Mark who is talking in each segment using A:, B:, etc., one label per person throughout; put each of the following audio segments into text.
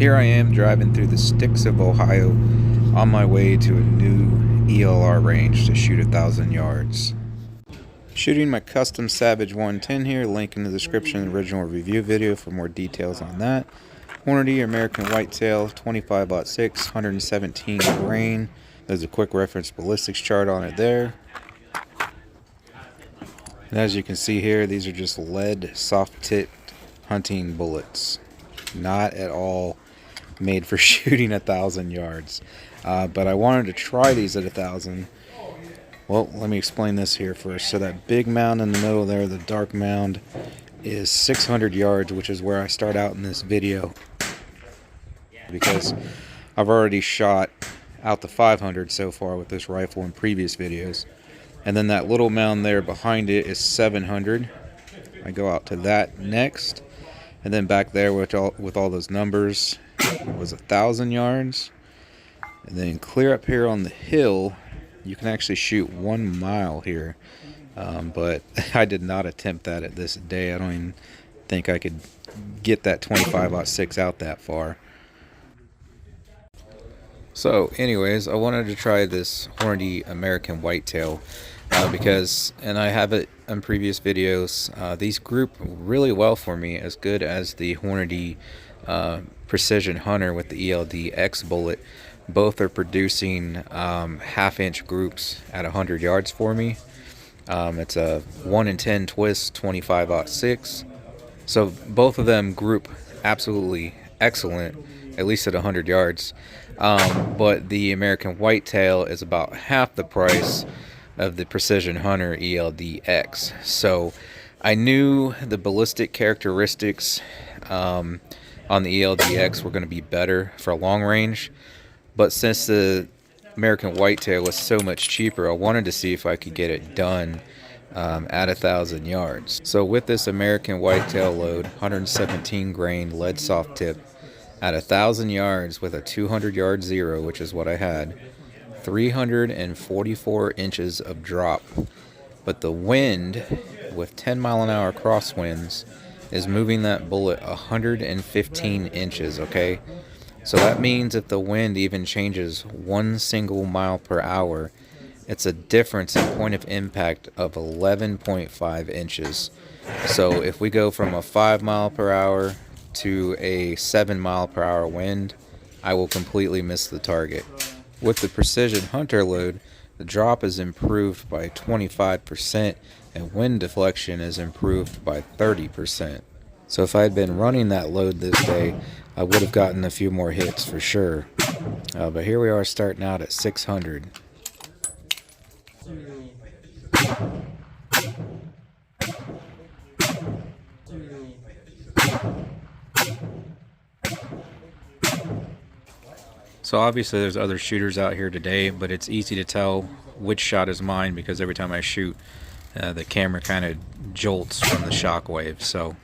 A: Here I am driving through the sticks of Ohio on my way to a new ELR range to shoot 1,000 yards. Shooting my custom Savage 110 here, link in the description of the original review video for more details on that. Hornady American Whitetail 25-06, 117 grain. There's a quick reference ballistics chart on it there. And as you can see here, these are just lead soft-tipped hunting bullets. Not at all made for shooting 1,000 yards. But I wanted to try these at 1,000. Well, let me explain this here first. So that big mound in the middle there, the dark mound, is 600 yards, which is where I start out in this video. Because I've already shot out the 500 so far with this rifle in previous videos. And then that little mound there behind it is 700. I go out to that next. And then back there with all those numbers was 1,000 yards. And then clear up here on the hill, you can actually shoot 1 mile here. But I did not attempt that at this day. I don't even think I could get that 25-06 out that far. So anyways, I wanted to try this Hornady American Whitetail because, and I have it in previous videos, these group really well for me, as good as the Hornady Precision Hunter with the eld-x bullet. Both are producing half-inch groups at 100 yards for me. It's a 1 in 10 twist 25-06. So both of them group absolutely excellent, at least at 100 yards. But the American Whitetail is about half the price of the Precision Hunter eld-x. So I knew the ballistic characteristics on the eld-x were going to be better for long range. But since the American Whitetail was so much cheaper, I wanted to see if I could get it done at 1,000 yards. So with this American Whitetail load, 117 grain lead soft tip, at 1,000 yards with a 200 yard zero, which is what I had, 344 inches of drop. But the wind, with 10-mile-an-hour crosswinds, is moving that bullet 115 inches, okay? So that means if the wind even changes 1 single mile per hour, it's a difference in point of impact of 11.5 inches. So if we go from a 5 mile per hour to a 7 mile per hour wind, I will completely miss the target. With the Precision Hunter load, the drop is improved by 25% and wind deflection is improved by 30%. So if I had been running that load this day, I would have gotten a few more hits for sure. But here we are starting out at 600. So obviously there's other shooters out here today, but it's easy to tell which shot is mine because every time I shoot, the camera kind of jolts from the shockwave. So,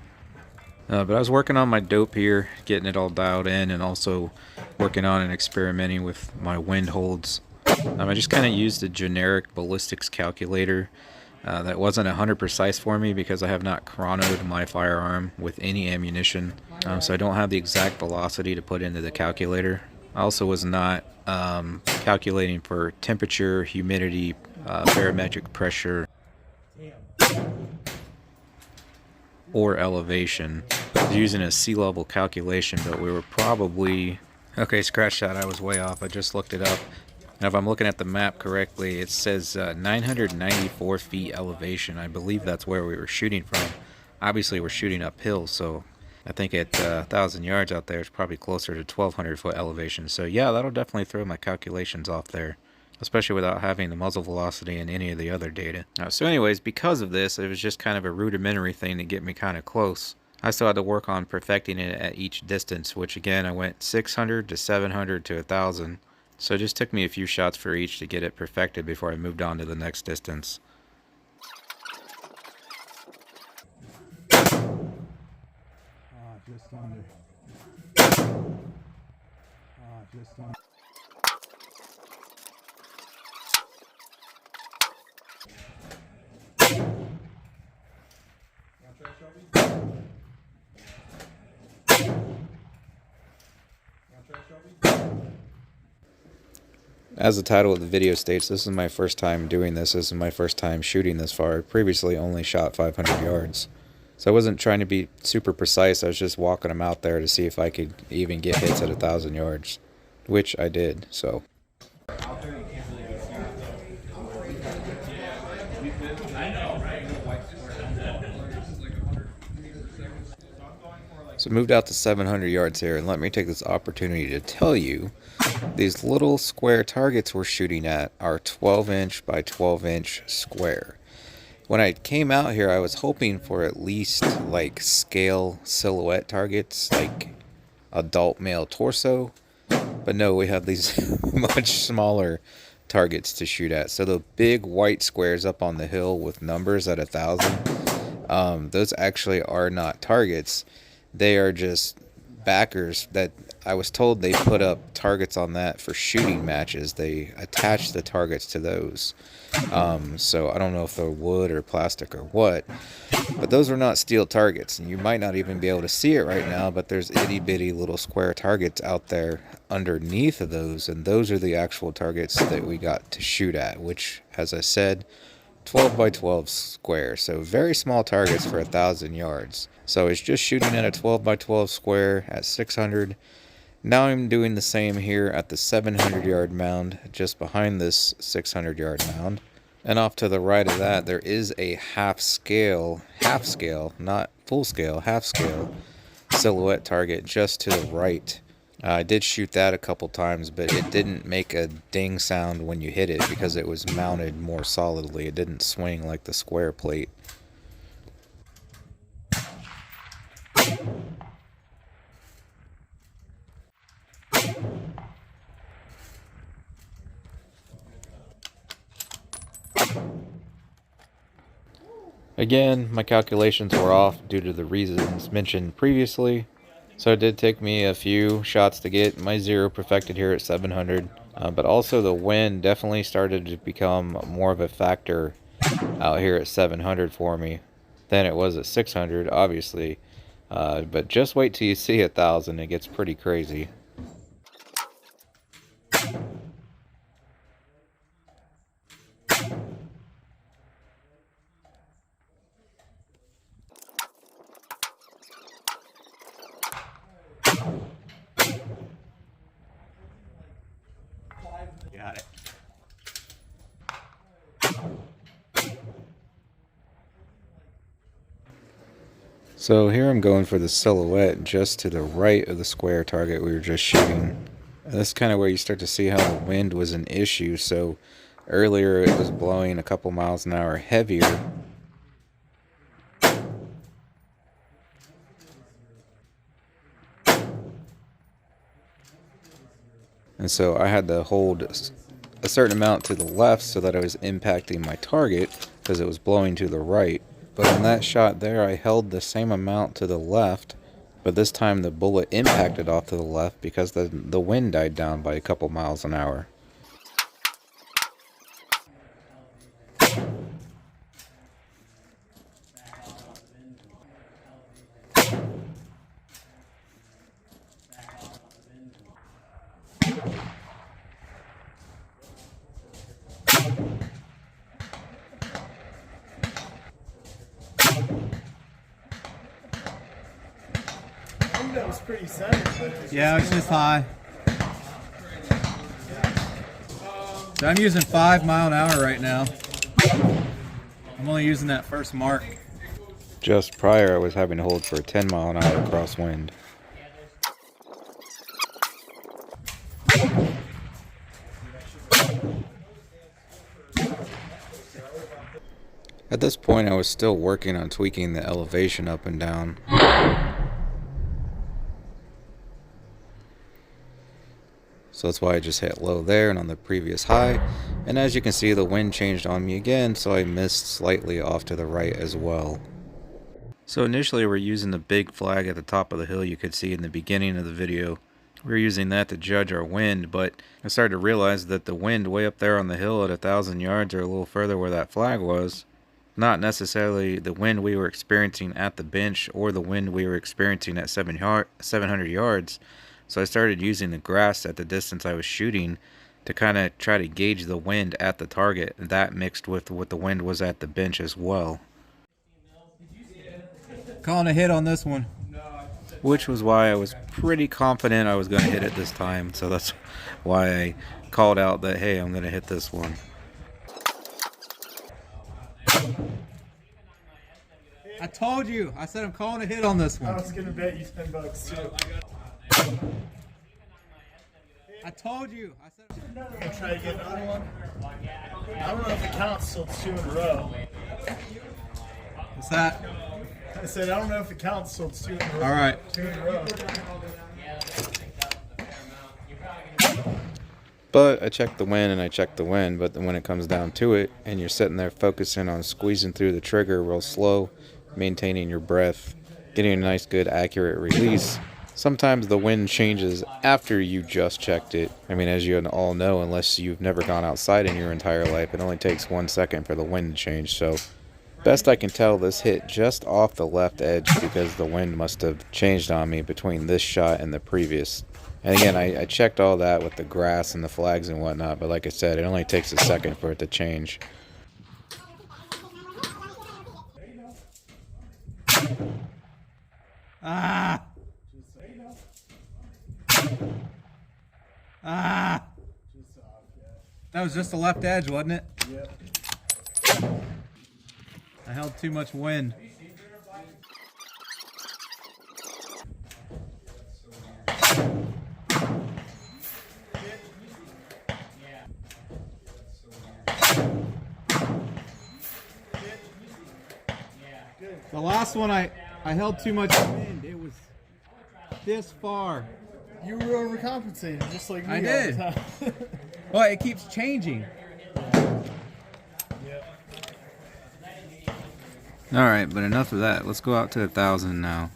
A: but I was working on my dope here, getting it all dialed in, and also working on and experimenting with my wind holds. I just kind of used a generic ballistics calculator that wasn't 100 precise for me because I have not chronoed my firearm with any ammunition, so I don't have the exact velocity to put into the calculator. I also was not calculating for temperature, humidity, barometric pressure, or elevation. I was using a sea level calculation, but we were probably... Okay, scratch that, I was way off. I just looked it up. Now if I'm looking at the map correctly, it says 994 feet elevation. I believe that's where we were shooting from. Obviously we're shooting uphill, so I think at 1,000 yards out there, it's probably closer to 1,200 foot elevation. So yeah, that'll definitely throw my calculations off there, especially without having the muzzle velocity and any of the other data. So anyways, because of this, it was just kind of a rudimentary thing to get me kind of close. I still had to work on perfecting it at each distance, which again, I went 600 to 700 to 1,000. So it just took me a few shots for each to get it perfected before I moved on to the next distance.
B: Just under. Just under.
A: As the title of the video states, this is my first time doing this. This is my first time shooting this far. I previously only shot 500 yards. So I wasn't trying to be super precise. I was just walking them out there to see if I could even get hits at 1,000 yards, which I did. So moved out to 700 yards here, and let me take this opportunity to tell you these little square targets we're shooting at are 12-inch by 12-inch square. When I came out here, I was hoping for at least like scale silhouette targets, like adult male torso, but no, we have these much smaller targets to shoot at. So the big white squares up on the hill with numbers at 1,000, those actually are not targets. They are just backers that I was told they put up targets on that for shooting matches. They attach the targets to those. So I don't know if they're wood or plastic or what, but those are not steel targets, and you might not even be able to see it right now, but there's itty bitty little square targets out there underneath of those, and those are the actual targets that we got to shoot at, which, as I said, 12 by 12 square, so very small targets for 1,000 yards. So it's just shooting at a 12 by 12 square at 600. Now I'm doing the same here at the 700 yard mound, just behind this 600 yard mound. And off to the right of that, there is a half scale, not full scale, half scale silhouette target just to the right. I did shoot that a couple times, but it didn't make a ding sound when you hit it because it was mounted more solidly. It didn't swing like the square plate. Again, my calculations were off due to the reasons mentioned previously. So it did take me a few shots to get my zero perfected here at 700. But also the wind definitely started to become more of a factor out here at 700 for me than it was at 600, obviously. But just wait till you see 1,000, it gets pretty crazy.
B: Got it.
A: So here I'm going for the silhouette just to the right of the square target we were just shooting. And that's kind of where you start to see how the wind was an issue. So earlier it was blowing a couple miles an hour heavier. And so I had to hold a certain amount to the left so that I was impacting my target because it was blowing to the right. But in that shot there, I held the same amount to the left, but this time the bullet impacted off to the left because the wind died down by a couple miles an hour.
B: That was pretty sunny. Yeah, it's just high. So I'm using 5 mile an hour right now. I'm only using that first mark.
A: Just prior, I was having to hold for a 10 mile an hour crosswind. At this point, I was still working on tweaking the elevation up and down. So that's why I just hit low there and on the previous high. And as you can see, the wind changed on me again, so I missed slightly off to the right as well. So initially we're using the big flag at the top of the hill you could see in the beginning of the video. We were using that to judge our wind, but I started to realize that the wind way up there on the hill at 1,000 yards or a little further where that flag was, not necessarily the wind we were experiencing at the bench or the wind we were experiencing at 700 yards. So I started using the grass at the distance I was shooting to kind of try to gauge the wind at the target. That mixed with what the wind was at the bench as well.
B: Calling a hit on this one.
A: Which was why I was pretty confident I was going to hit it this time. So that's why I called out that, hey, I'm going to hit this one.
B: I told you. I said I'm calling a hit on this one.
C: I was gonna bet you $10 too.
B: I told you. I said
C: I'm gonna try to get another one. I don't know if it counts till 2 in a row.
B: what's that?
C: I said I don't know if it counts till 2 in a row.
B: All right.
C: 2 in a row.
A: But I checked the wind and I checked the wind, but then when it comes down to it and you're sitting there focusing on squeezing through the trigger real slow, maintaining your breath, getting a nice good accurate release, sometimes the wind changes after you just checked it. I mean, as you all know, unless you've never gone outside in your entire life, it only takes 1 second for the wind to change. So best I can tell, this hit just off the left edge because the wind must have changed on me between this shot and the previous. And again, I checked all that with the grass and the flags and whatnot, but like I said, it only takes a second for it to change.
B: Ah! Ah! That was just the left edge, wasn't it?
C: Yep.
B: I held too much wind. The last one I held too much wind. It was this far.
C: You were overcompensating, just like me.
B: I did.
C: All the time.
B: Well, it keeps changing.
A: Alright, but enough of that. Let's go out to 1,000 now.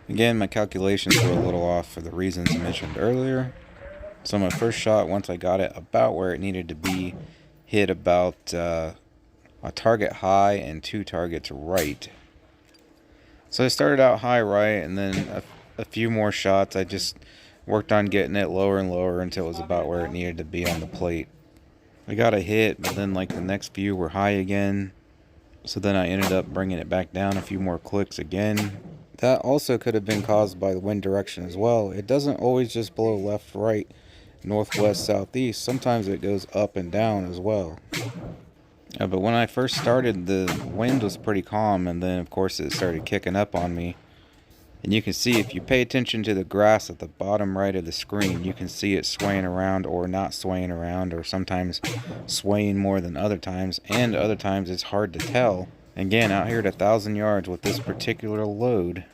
A: Again, my calculations were a little off for the reasons mentioned earlier. So my first shot, once I got it about where it needed to be, hit about a target high and 2 targets right. So I started out high right, and then a few more shots. I just worked on getting it lower and lower until it was about where it needed to be on the plate. I got a hit, but then like the next few were high again. So then I ended up bringing it back down a few more clicks again. That also could have been caused by the wind direction as well. It doesn't always just blow left, right, northwest, southeast. Sometimes it goes up and down as well. But when I first started, the wind was pretty calm, and then of course it started kicking up on me. And you can see, if you pay attention to the grass at the bottom right of the screen, you can see it swaying around or not swaying around, or sometimes swaying more than other times, and other times it's hard to tell. Again, out here at 1,000 yards with this particular load,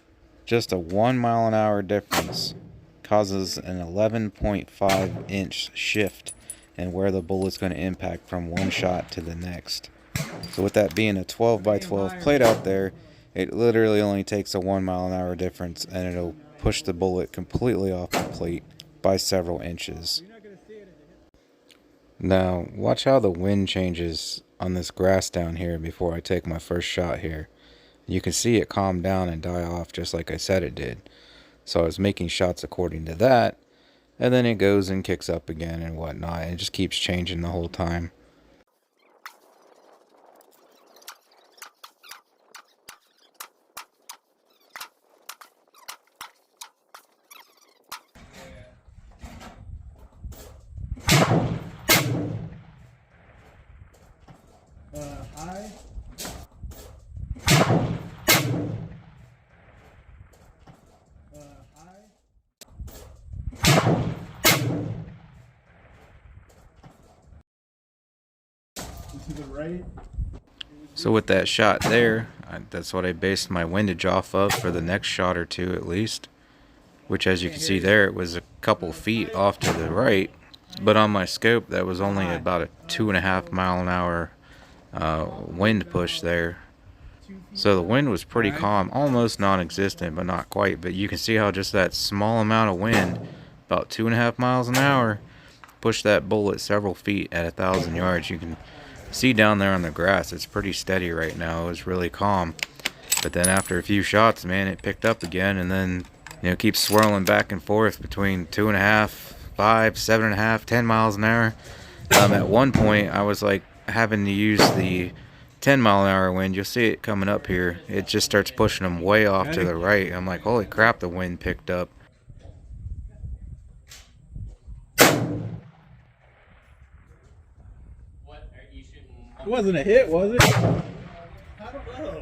A: just a 1 mile an hour difference causes an 11.5 inch shift in where the bullet's going to impact from one shot to the next. So with that being a 12 by 12 plate out there, it literally only takes a 1 mile an hour difference, and it'll push the bullet completely off the plate by several inches. Now, watch how the wind changes on this grass down here before I take my first shot here. You can see it calm down and die off just like I said it did. So I was making shots according to that, and then it goes and kicks up again and whatnot, and it just keeps changing the whole time.
C: High. To the right.
A: So with that shot there, that's what I based my windage off of for the next shot or two at least. Which, as you can see there, it was a couple feet off to the right. But on my scope, that was only about a 2.5 mile an hour wind push there. So the wind was pretty calm, almost non-existent, but not quite. But you can see how just that small amount of wind, about 2.5 miles an hour, pushed that bullet several feet at 1,000 yards. You can See down there on the grass, it's pretty steady right now. It was really calm. But then after a few shots, man, it picked up again, and then, you know, keeps swirling back and forth between 2.5, 5, 7.5, 10 miles an hour. At one point, I was like having to use the 10-mile-an-hour wind. You'll see it coming up here. It just starts pushing them way off to the right. I'm like, holy crap, the wind picked up.
B: It wasn't a hit, was it?
C: I don't know.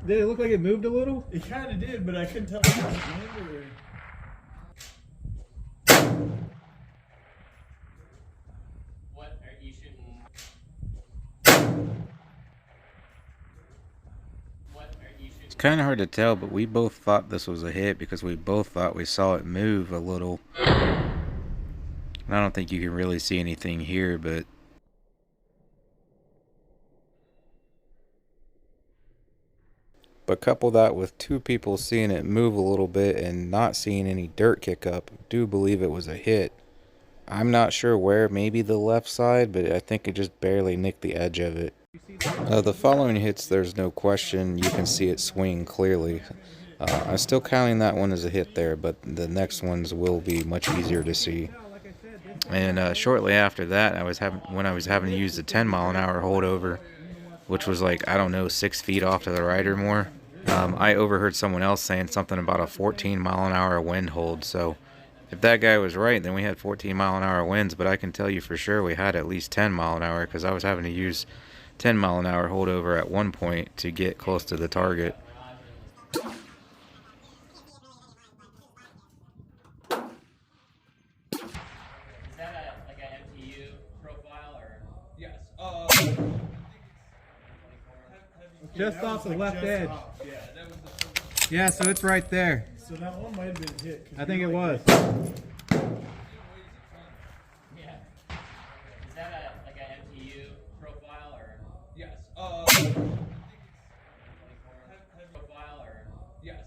B: Did it look like it moved a little?
C: It kind of did, but I couldn't tell if it was wind or.
D: What are you shooting?
A: It's kind of hard to tell, but we both thought this was a hit because we both thought we saw it move a little. I don't think you can really see anything here, but couple that with two people seeing it move a little bit and not seeing any dirt kick up, do believe it was a hit. I'm not sure where, maybe the left side, but I think it just barely nicked the edge of it. The following hits, there's no question, you can see it swing clearly. I'm still counting that one as a hit there, but the next ones will be much easier to see. And shortly after that, when I was having to use the 10-mile-an-hour holdover, which was like, I don't know, 6 feet off to the right or more, I overheard someone else saying something about a 14-mile-an-hour wind hold. So if that guy was right, then we had 14-mile-an-hour winds, but I can tell you for sure we had at least 10-mile-an-hour because I was having to use 10-mile-an-hour holdover at one point to get close to the target.
D: Is that like a MTU profile or?
C: Yes.
B: Just off the left edge.
C: Yeah, that was the first.
B: Yeah, so it's right there.
C: So that one might have been hit.
B: I think it was.
D: Yeah. Is that like a MTU profile or?
C: Yes.
D: Profile or?
C: Yes.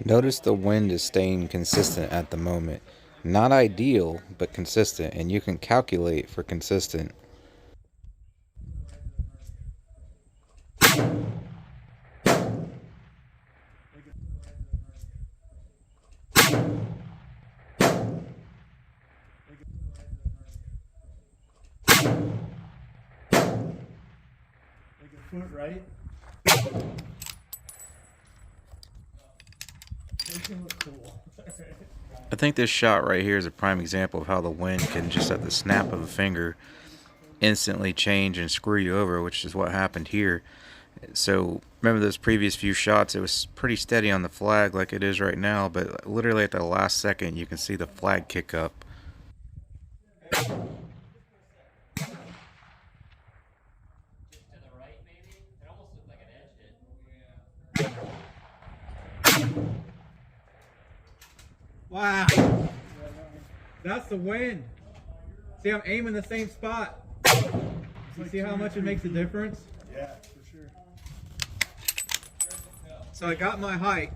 A: Notice the wind is staying consistent at the moment. Not ideal, but consistent, and you can calculate for consistent.
C: Like a foot right. Make him look cool.
A: I think this shot right here is a prime example of how the wind can just at the snap of a finger instantly change and screw you over, which is what happened here. So remember those previous few shots, it was pretty steady on the flag like it is right now, but literally at the last second you can see the flag kick up.
D: Just to the right maybe? It almost looked like an edge hit.
B: Wow. That's the wind. See, I'm aiming the same spot. You see how much it makes a difference?
C: Yeah, for sure.
B: So I got my height,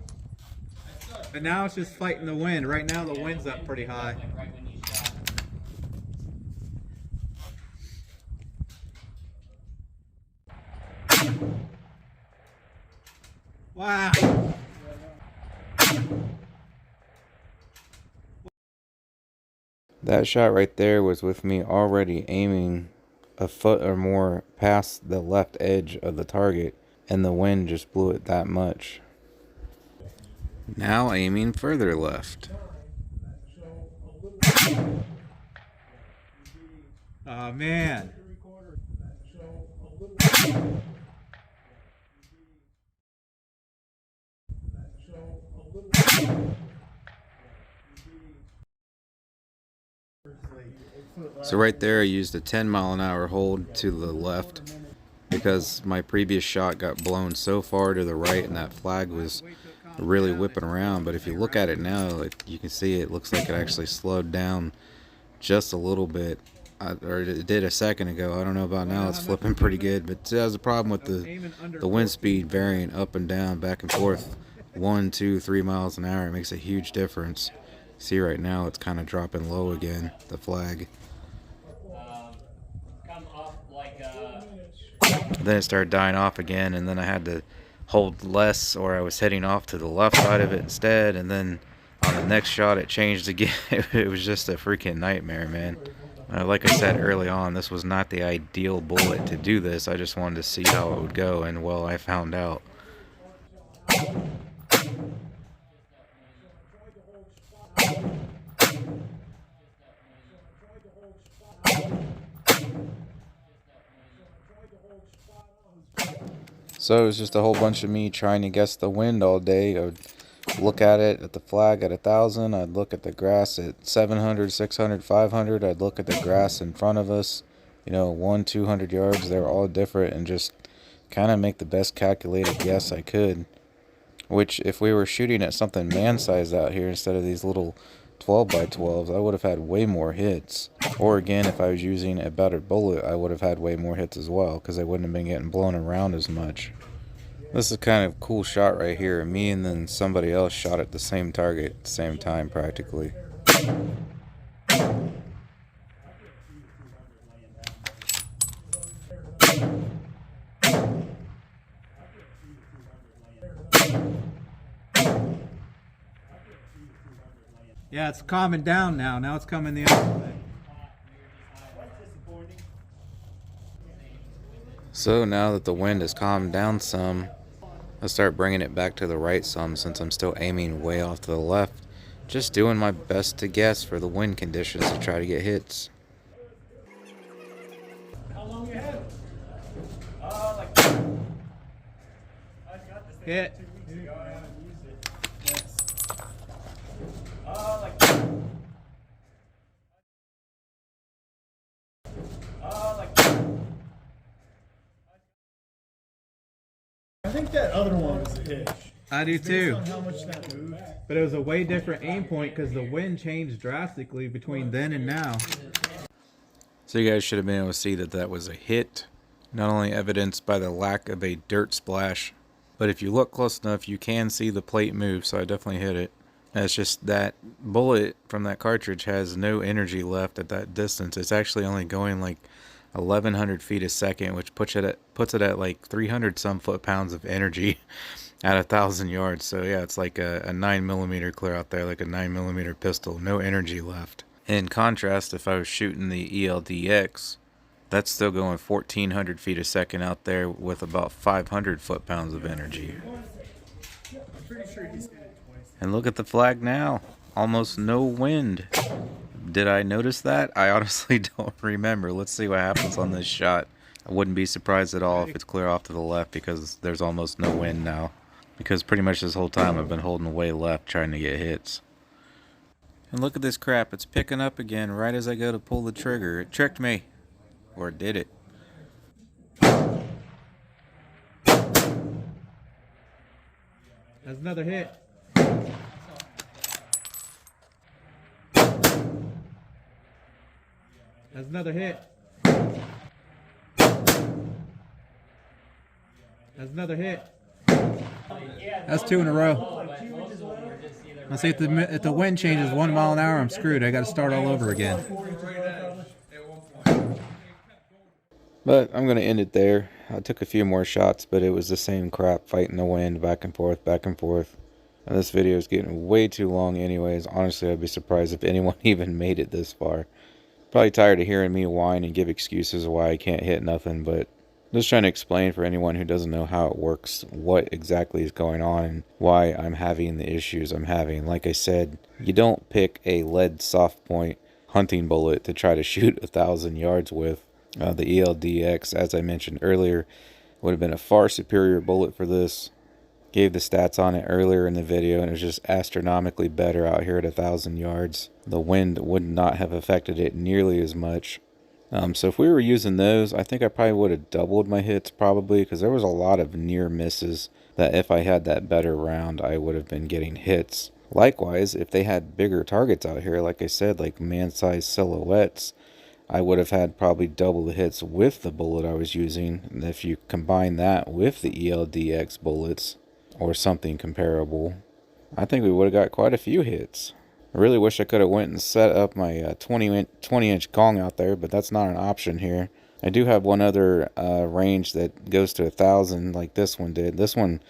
B: and now it's just fighting the wind. Right now the wind's up pretty high.
D: Like right when you shot.
B: Wow.
A: That shot right there was with me already aiming a foot or more past the left edge of the target, and the wind just blew it that much. Now aiming further left.
B: Oh man.
A: So right there I used a 10-mile-an-hour hold to the left because my previous shot got blown so far to the right and that flag was really whipping around. But if you look at it now, you can see it looks like it actually slowed down just a little bit. Or it did a second ago. I don't know about now. It's flipping pretty good, but it has a problem with the wind speed varying up and down, back and forth, 1, 2, 3 miles an hour. It makes a huge difference. See right now it's kind of dropping low again, the flag. Then it started dying off again, and then I had to hold less, or I was heading off to the left side of it instead, and then on the next shot it changed again. It was just a freaking nightmare, man. Like I said early on, this was not the ideal bullet to do this. I just wanted to see how it would go, and well, I found out. So it was just a whole bunch of me trying to guess the wind all day. I would look at it at the flag at 1,000. I'd look at the grass at 700, 600, 500. I'd look at the grass in front of us, you know, 100-200 yards. They were all different, and just kind of make the best calculated guess I could. Which, if we were shooting at something man-sized out here instead of these little 12x12s, I would have had way more hits. Or again, if I was using a better bullet, I would have had way more hits as well, because I wouldn't have been getting blown around as much. This is kind of a cool shot right here. Me and then somebody else shot at the same target at the same time, practically.
B: Yeah, it's calming down now. Now it's coming the other way.
A: So now that the wind has calmed down some, I'll start bringing it back to the right some, since I'm still aiming way off to the left. Just doing my best to guess for the wind conditions to try to get hits.
C: How long you had?
B: Hit.
C: 2 weeks ago. I haven't used it. Yes. I think that other one was a pitch.
B: I do
C: Based
B: too.
C: on how much that moved.
B: But it was a way different aim point because the wind changed drastically between then and now.
A: So you guys should have been able to see that that was a hit. Not only evidenced by the lack of a dirt splash, but if you look close enough, you can see the plate move, so I definitely hit it. And it's just that bullet from that cartridge has no energy left at that distance. It's actually only going like 1,100 feet a second, which puts it at like 300 some foot-pounds of energy at 1,000 yards. So yeah, it's like a 9mm clear out there, like a 9mm pistol. No energy left. In contrast, if I was shooting the eld-x, that's still going 1,400 feet a second out there with about 500 foot-pounds of energy.
C: I'm pretty sure he's hit it twice.
A: And look at the flag now. Almost no wind. Did I notice that? I honestly don't remember. Let's see what happens on this shot. I wouldn't be surprised at all if it's clear off to the left, because there's almost no wind now. Because pretty much this whole time I've been holding way left trying to get hits. And look at this crap. It's picking up again right as I go to pull the trigger. It tricked me. Or did it?
B: That's another hit. That's another hit. That's another hit. That's 2 in a row. Let's see, if the wind changes 1 mile an hour, I'm screwed. I got to start all over again.
A: But I'm going to end it there. I took a few more shots, but it was the same crap, fighting the wind, back and forth, back and forth. And this video is getting way too long anyways. Honestly, I'd be surprised if anyone even made it this far. Probably tired of hearing me whine and give excuses why I can't hit nothing, but just trying to explain for anyone who doesn't know how it works, what exactly is going on and why I'm having the issues I'm having. Like I said, you don't pick a lead soft point hunting bullet to try to shoot 1,000 yards with. The eld-x, as I mentioned earlier, would have been a far superior bullet for this. Gave the stats on it earlier in the video, and it was just astronomically better out here at 1,000 yards. The wind would not have affected it nearly as much. So if we were using those, I think I probably would have doubled my hits probably, because there was a lot of near misses that if I had that better round, I would have been getting hits. Likewise, if they had bigger targets out here, like I said, like man-sized silhouettes, I would have had probably double the hits with the bullet I was using. And if you combine that with the eld-x bullets or something comparable, I think we would have got quite a few hits. I really wish I could have went and set up my 20-inch Kong out there, but that's not an option here. I do have one other range that goes to 1,000 like this one did. This one,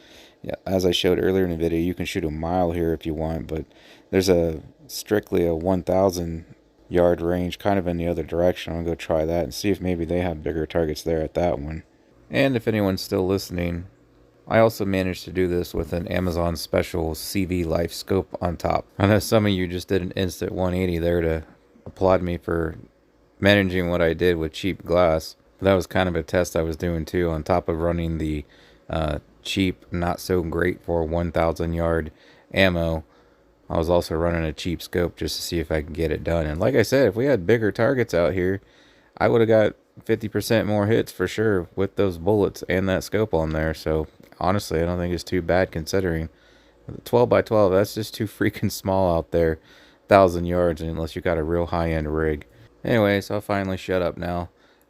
A: yeah, as I showed earlier in the video, you can shoot a mile here if you want, but there's a strictly a 1,000 yard range kind of in the other direction. I'm going to go try that and see if maybe they have bigger targets there at that one. And if anyone's still listening, I also managed to do this with an Amazon special CV Life scope on top. I know some of you just did an instant 180 there to applaud me for managing what I did with cheap glass. That was kind of a test I was doing too, on top of running the cheap, not so great for 1,000 yard ammo. I was also running a cheap scope just to see if I could get it done. And like I said, if we had bigger targets out here, I would have got 50% more hits for sure with those bullets and that scope on there. So honestly, I don't think it's too bad considering 12 by 12, that's just too freaking small out there. 1,000 yards unless you got a real high-end rig. Anyways, I'll finally shut up now.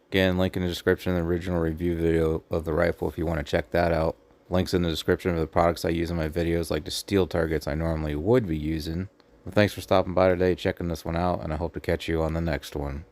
A: Again, link in the description of the original review video of the rifle if you want to check that out. Links in the description of the products I use in my videos, like the steel targets I normally would be using. Well, thanks for stopping by today, checking this one out, and I hope to catch you on the next one.